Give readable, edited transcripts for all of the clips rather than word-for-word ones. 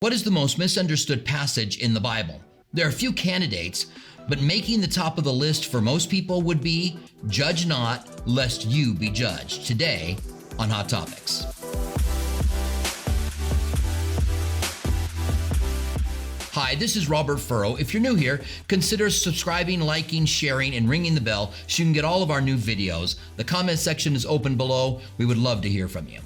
What is the most misunderstood passage in the Bible? There are a few candidates, but making the top of the list for most people would be, "Judge not, lest you be judged," today on Hot Topics. Hi, this is Robert Furrow. If you're new here, consider subscribing, liking, sharing, and ringing the bell so you can get all of our new videos. The comment section is open below. We would love to hear from you.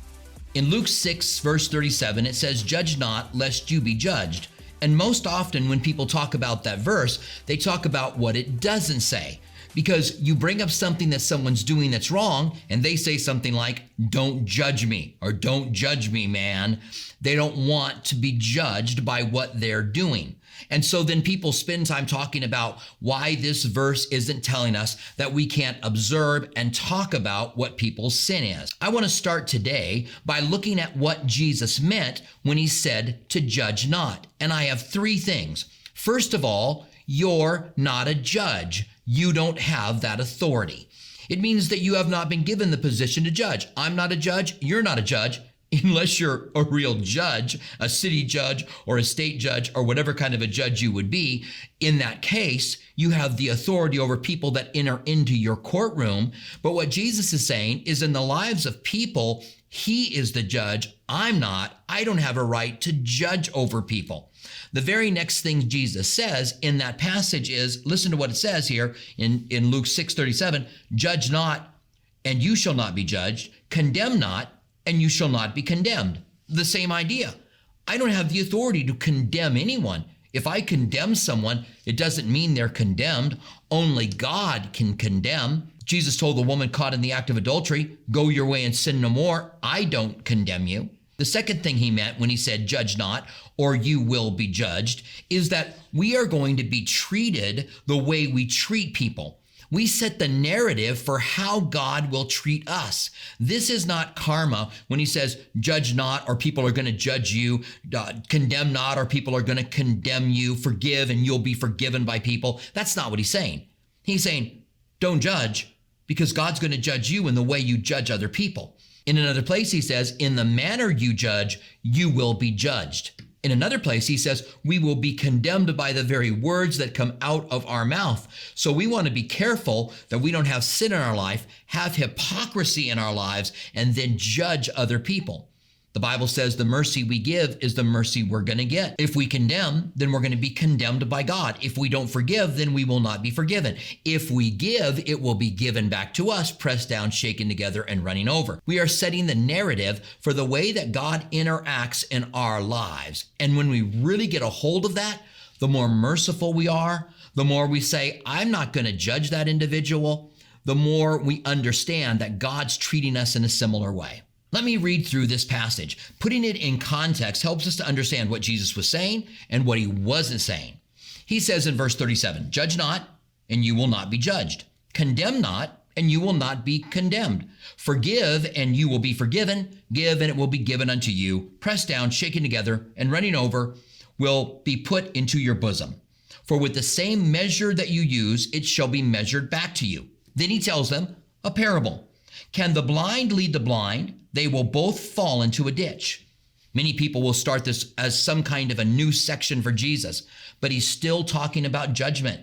In Luke 6, verse 37, it says, "Judge not, lest you be judged." And most often when people talk about that verse, they talk about what it doesn't say. Because you bring up something that someone's doing that's wrong, and they say something like, "Don't judge me," or "Don't judge me, man." They don't want to be judged by what they're doing. And so then people spend time talking about why this verse isn't telling us that we can't observe and talk about what people's sin is. I want to start today by looking at what Jesus meant when he said to judge not. And I have three things. First of all, you're not a judge. You don't have that authority. It means that you have not been given the position to judge. I'm not a judge. You're not a judge. Unless you're a real judge, a city judge or a state judge or whatever kind of a judge you would be, in that case, you have the authority over people that enter into your courtroom. But what Jesus is saying is in the lives of people, he is the judge. I'm not. I don't have a right to judge over people. The very next thing Jesus says in that passage is, listen to what it says here in Luke 6:37, "Judge not, and you shall not be judged. Condemn not, and you shall not be condemned." The same idea. I don't have the authority to condemn anyone. If I condemn someone, it doesn't mean they're condemned. Only God can condemn. Jesus told the woman caught in the act of adultery, "Go your way and sin no more. I don't condemn you." The second thing he meant when he said, "Judge not, or you will be judged," is that we are going to be treated the way we treat people. We set the narrative for how God will treat us. This is not karma when he says, "Judge not," or people are going to judge you, "Condemn not," or people are going to condemn you, "Forgive," and you'll be forgiven by people. That's not what he's saying. He's saying, don't judge, because God's going to judge you in the way you judge other people. In another place, he says, "In the manner you judge, you will be judged." In another place, he says, "We will be condemned by the very words that come out of our mouth." So we want to be careful that we don't have sin in our life, have hypocrisy in our lives, and then judge other people. The Bible says the mercy we give is the mercy we're going to get. If we condemn, then we're going to be condemned by God. If we don't forgive, then we will not be forgiven. If we give, it will be given back to us, pressed down, shaken together, and running over. We are setting the narrative for the way that God interacts in our lives. And when we really get a hold of that, the more merciful we are, the more we say, "I'm not going to judge that individual," the more we understand that God's treating us in a similar way. Let me read through this passage. Putting it in context helps us to understand what Jesus was saying and what he wasn't saying. He says in verse 37, "Judge not, and you will not be judged. Condemn not, and you will not be condemned. Forgive, and you will be forgiven. Give, and it will be given unto you. Pressed down, shaken together, and running over will be put into your bosom. For with the same measure that you use, it shall be measured back to you." Then he tells them a parable. "Can the blind lead the blind? They will both fall into a ditch." Many people will start this as some kind of a new section for Jesus, but he's still talking about judgment.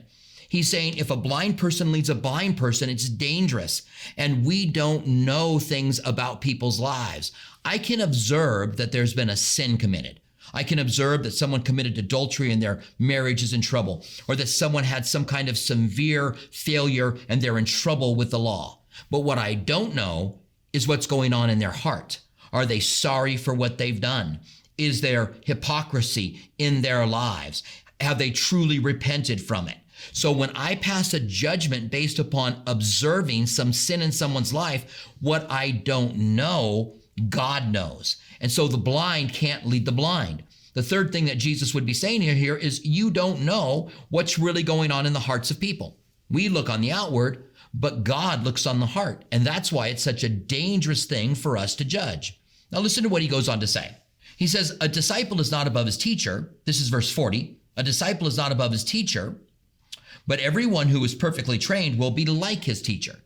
He's saying if a blind person leads a blind person, it's dangerous, and we don't know things about people's lives. I can observe that there's been a sin committed. I can observe that someone committed adultery and their marriage is in trouble, or that someone had some kind of severe failure and they're in trouble with the law. But what I don't know is what's going on in their heart. Are they sorry for what they've done? Is there hypocrisy in their lives? Have they truly repented from it? So when I pass a judgment based upon observing some sin in someone's life, what I don't know, God knows. And so the blind can't lead the blind. The third thing that Jesus would be saying here is you don't know what's really going on in the hearts of people. We look on the outward, but God looks on the heart. And that's why it's such a dangerous thing for us to judge. Now listen to what he goes on to say. He says, "A disciple is not above his teacher." This is verse 40. "A disciple is not above his teacher, but everyone who is perfectly trained will be like his teacher."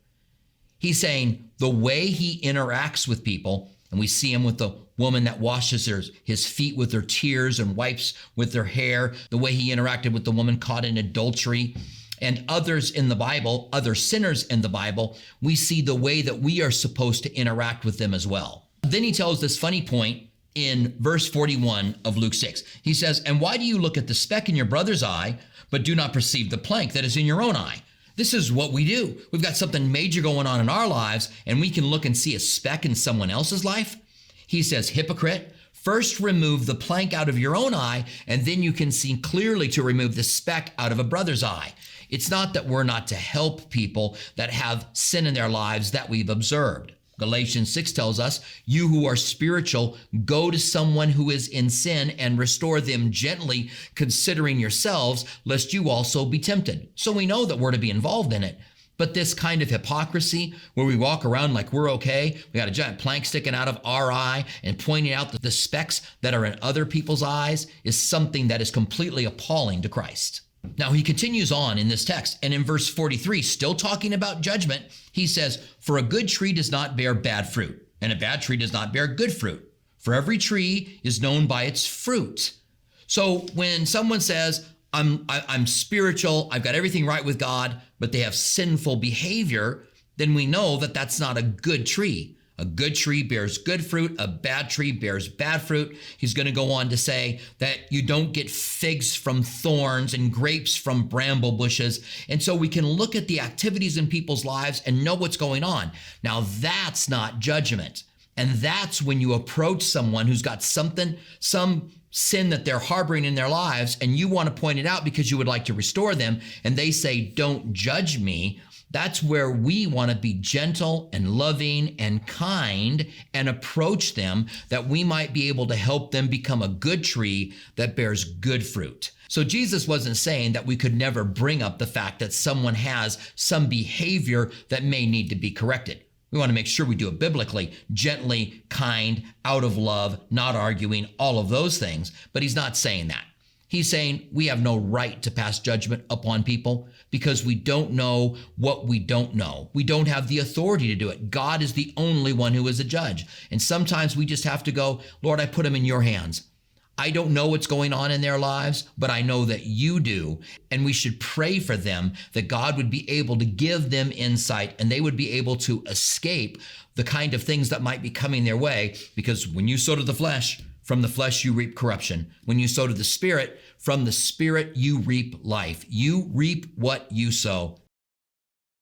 He's saying the way he interacts with people And we see him with the woman that washes his feet with her tears and wipes with her hair, the way he interacted with the woman caught in adultery. And others in the Bible, other sinners in the Bible, we see the way that we are supposed to interact with them as well. Then he tells this funny point in verse 41 of Luke 6. He says, "And why do you look at the speck in your brother's eye, but do not perceive the plank that is in your own eye?" This is what we do. We've got something major going on in our lives, and we can look and see a speck in someone else's life. He says, "Hypocrite, first remove the plank out of your own eye, and then you can see clearly to remove the speck out of a brother's eye." It's not that we're not to help people that have sin in their lives that we've observed. Galatians 6 tells us, "You who are spiritual, go to someone who is in sin and restore them gently, considering yourselves, lest you also be tempted." So we know that we're to be involved in it. But this kind of hypocrisy where we walk around like we're okay, we got a giant plank sticking out of our eye and pointing out the specks that are in other people's eyes, is something that is completely appalling to Christ. Now he continues on in this text, and in verse 43, still talking about judgment, he says, "For a good tree does not bear bad fruit, and a bad tree does not bear good fruit. For every tree is known by its fruit." So when someone says, I'm spiritual, I've got everything right with God, but they have sinful behavior, then we know that that's not a good tree. A good tree bears good fruit. A bad tree bears bad fruit. He's going to go on to say that you don't get figs from thorns and grapes from bramble bushes. And so we can look at the activities in people's lives and know what's going on. Now that's not judgment. And that's when you approach someone who's got something, some sin that they're harboring in their lives, and you want to point it out because you would like to restore them, and they say, "Don't judge me." That's where we want to be gentle and loving and kind and approach them, that we might be able to help them become a good tree that bears good fruit. So Jesus wasn't saying that we could never bring up the fact that someone has some behavior that may need to be corrected. We want to make sure we do it biblically, gently, kind, out of love, not arguing, all of those things. But he's not saying that. He's saying we have no right to pass judgment upon people because we don't know what we don't know. We don't have the authority to do it. God is the only one who is a judge. And sometimes we just have to go, "Lord, I put them in your hands. I don't know what's going on in their lives, but I know that you do." And we should pray for them that God would be able to give them insight and they would be able to escape the kind of things that might be coming their way. Because when you sow to the flesh, from the flesh you reap corruption. When you sow to the Spirit, from the Spirit you reap life. You reap what you sow.